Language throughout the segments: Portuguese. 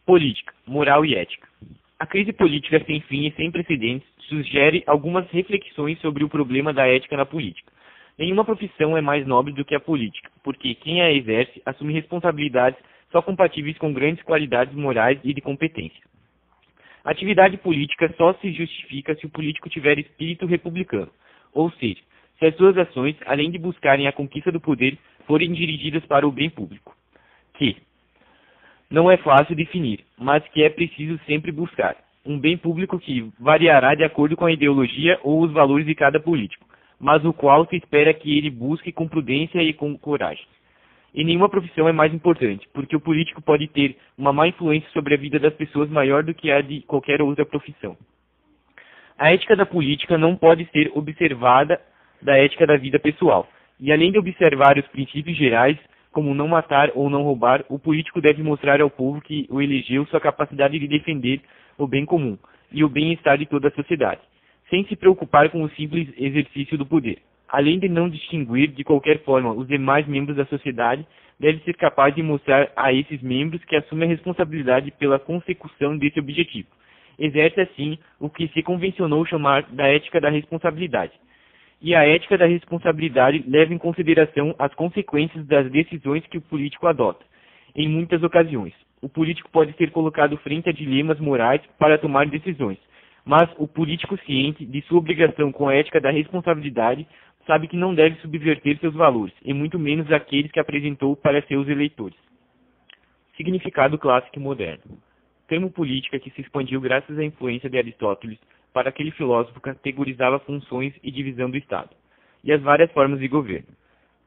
Política, moral e ética. A crise política sem fim e sem precedentes sugere algumas reflexões sobre o problema da ética na política. Nenhuma profissão é mais nobre do que a política, porque quem a exerce assume responsabilidades só compatíveis com grandes qualidades morais e de competência. A atividade política só se justifica se o político tiver espírito republicano, ou seja, se as suas ações, além de buscarem a conquista do poder, forem dirigidas para o bem público, que não é fácil definir, mas que é preciso sempre buscar. Um bem público que variará de acordo com a ideologia ou os valores de cada político, mas o qual se espera que ele busque com prudência e com coragem. E nenhuma profissão é mais importante, porque o político pode ter uma má influência sobre a vida das pessoas maior do que a de qualquer outra profissão. A ética da política não pode ser observada da ética da vida pessoal, e além de observar os princípios gerais, como não matar ou não roubar, o político deve mostrar ao povo que o elegeu sua capacidade de defender o bem comum e o bem-estar de toda a sociedade, sem se preocupar com o simples exercício do poder. Além de não distinguir de qualquer forma os demais membros da sociedade, deve ser capaz de mostrar a esses membros que assume a responsabilidade pela consecução desse objetivo. Exerce assim o que se convencionou chamar da ética da responsabilidade. E a ética da responsabilidade leva em consideração as consequências das decisões que o político adota. Em muitas ocasiões, o político pode ser colocado frente a dilemas morais para tomar decisões, mas o político ciente de sua obrigação com a ética da responsabilidade sabe que não deve subverter seus valores, e muito menos aqueles que apresentou para seus eleitores. Significado clássico e moderno. Termo política que se expandiu graças à influência de Aristóteles. Para aquele filósofo categorizava funções e divisão do Estado, e as várias formas de governo,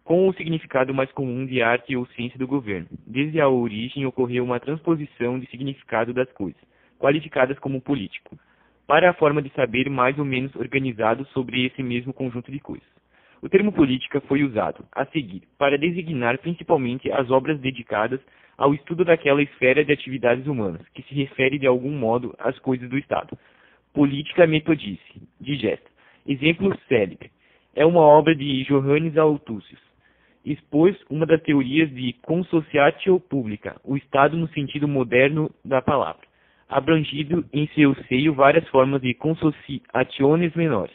com o significado mais comum de arte ou ciência do governo. Desde a origem ocorreu uma transposição de significado das coisas, qualificadas como político, para a forma de saber mais ou menos organizado sobre esse mesmo conjunto de coisas. O termo política foi usado, a seguir, para designar principalmente as obras dedicadas ao estudo daquela esfera de atividades humanas, que se refere de algum modo às coisas do Estado. Política Metodice, de Gesta. Exemplo célebre. É uma obra de Johannes Althusius. Expôs uma das teorias de consociatio publica, o Estado no sentido moderno da palavra, abrangido em seu seio várias formas de consociationes menores.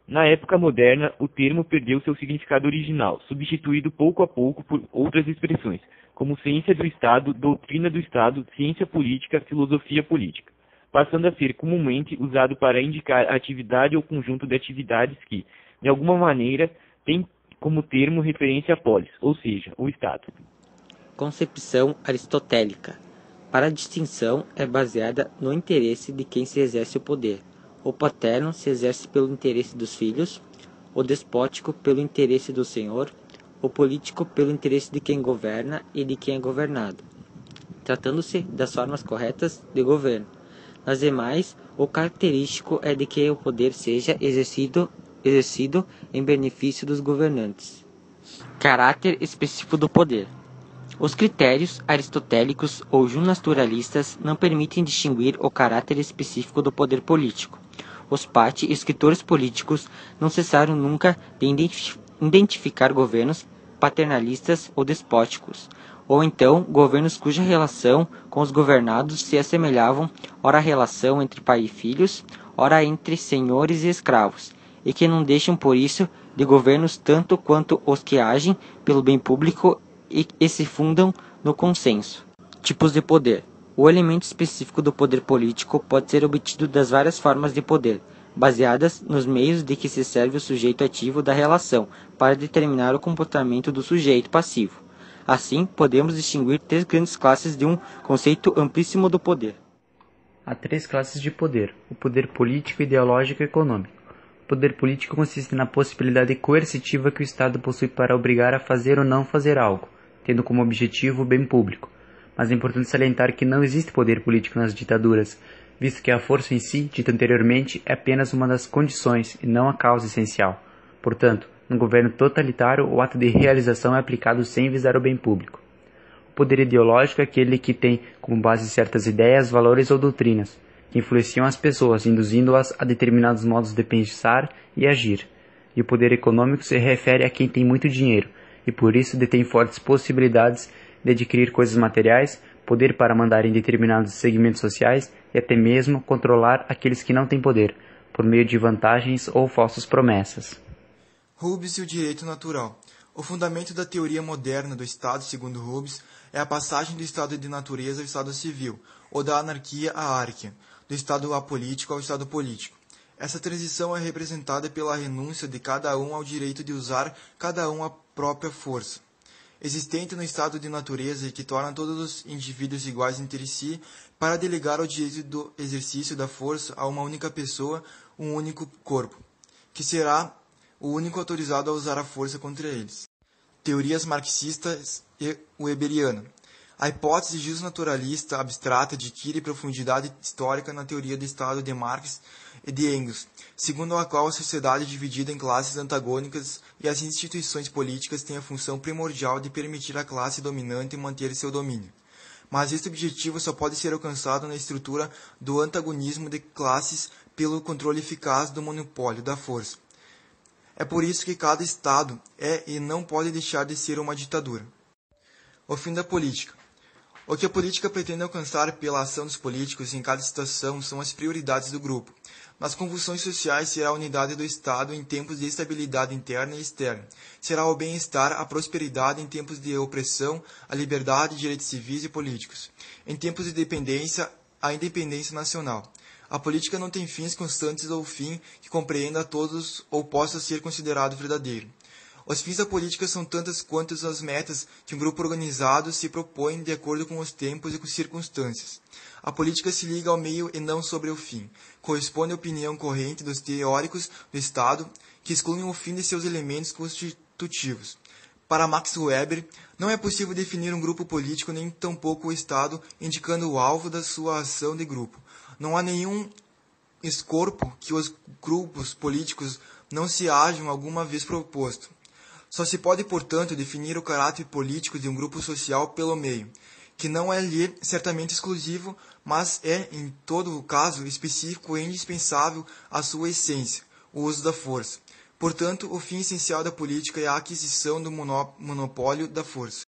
Na época moderna, o termo perdeu seu significado original, substituído pouco a pouco por outras expressões, como ciência do Estado, doutrina do Estado, ciência política, filosofia política, passando a ser comumente usado para indicar a atividade ou conjunto de atividades que, de alguma maneira, tem como termo referência a polis, ou seja, o Estado. Concepção aristotélica. Para a distinção é baseada no interesse de quem se exerce o poder. O paterno se exerce pelo interesse dos filhos, o despótico pelo interesse do senhor, o político pelo interesse de quem governa e de quem é governado, tratando-se das formas corretas de governo. Nas demais, o característico é de que o poder seja exercido em benefício dos governantes. Caráter específico do poder. Os critérios aristotélicos ou justnaturalistas não permitem distinguir o caráter específico do poder político. Os escritores políticos não cessaram nunca de identificar governos paternalistas ou despóticos, ou então governos cuja relação com os governados se assemelhavam ora à relação entre pai e filhos, ora entre senhores e escravos, e que não deixam por isso de governos tanto quanto os que agem pelo bem público e se fundam no consenso. Tipos de poder. O elemento específico do poder político pode ser obtido das várias formas de poder, baseadas nos meios de que se serve o sujeito ativo da relação para determinar o comportamento do sujeito passivo. Assim, podemos distinguir três grandes classes de um conceito amplíssimo do poder. Há três classes de poder: o poder político, ideológico e econômico. O poder político consiste na possibilidade coercitiva que o Estado possui para obrigar a fazer ou não fazer algo, tendo como objetivo o bem público. Mas é importante salientar que não existe poder político nas ditaduras, visto que a força em si, dita anteriormente, é apenas uma das condições e não a causa essencial. Portanto, no governo totalitário, o ato de realização é aplicado sem visar o bem público. O poder ideológico é aquele que tem como base certas ideias, valores ou doutrinas, que influenciam as pessoas, induzindo-as a determinados modos de pensar e agir. E o poder econômico se refere a quem tem muito dinheiro, e por isso detém fortes possibilidades de adquirir coisas materiais, poder para mandar em determinados segmentos sociais e até mesmo controlar aqueles que não têm poder, por meio de vantagens ou falsas promessas. Hobbes e o direito natural. O fundamento da teoria moderna do Estado, segundo Hobbes, é a passagem do estado de natureza ao estado civil, ou da anarquia à anarquia, do estado apolítico ao estado político. Essa transição é representada pela renúncia de cada um ao direito de usar cada um a própria força existente no estado de natureza e que torna todos os indivíduos iguais entre si, para delegar o direito do exercício da força a uma única pessoa, um único corpo, que será o único autorizado a usar a força contra eles. Teorias marxistas e weberiana. A hipótese justnaturalista abstrata adquire profundidade histórica na teoria do Estado de Marx e de Engels, segundo a qual a sociedade é dividida em classes antagônicas e as instituições políticas têm a função primordial de permitir à classe dominante manter seu domínio. Mas este objetivo só pode ser alcançado na estrutura do antagonismo de classes pelo controle eficaz do monopólio da força. É por isso que cada Estado é e não pode deixar de ser uma ditadura. O fim da política. O que a política pretende alcançar pela ação dos políticos em cada situação são as prioridades do grupo. Nas convulsões sociais será a unidade do Estado em tempos de estabilidade interna e externa. Será o bem-estar, a prosperidade em tempos de opressão, a liberdade, direitos civis e políticos. Em tempos de dependência, a independência nacional. A política não tem fins constantes ou fim que compreenda a todos ou possa ser considerado verdadeiro. Os fins da política são tantas quanto as metas que um grupo organizado se propõe de acordo com os tempos e com circunstâncias. A política se liga ao meio e não sobre o fim. Corresponde à opinião corrente dos teóricos do Estado, que excluem o fim de seus elementos constitutivos. Para Max Weber, não é possível definir um grupo político nem tampouco o Estado, indicando o alvo da sua ação de grupo. Não há nenhum escorpo que os grupos políticos não se hajam alguma vez proposto. Só se pode, portanto, definir o caráter político de um grupo social pelo meio, que não é-lhe certamente exclusivo, mas é, em todo caso, específico e indispensável à sua essência, o uso da força. Portanto, o fim essencial da política é a aquisição do monopólio da força.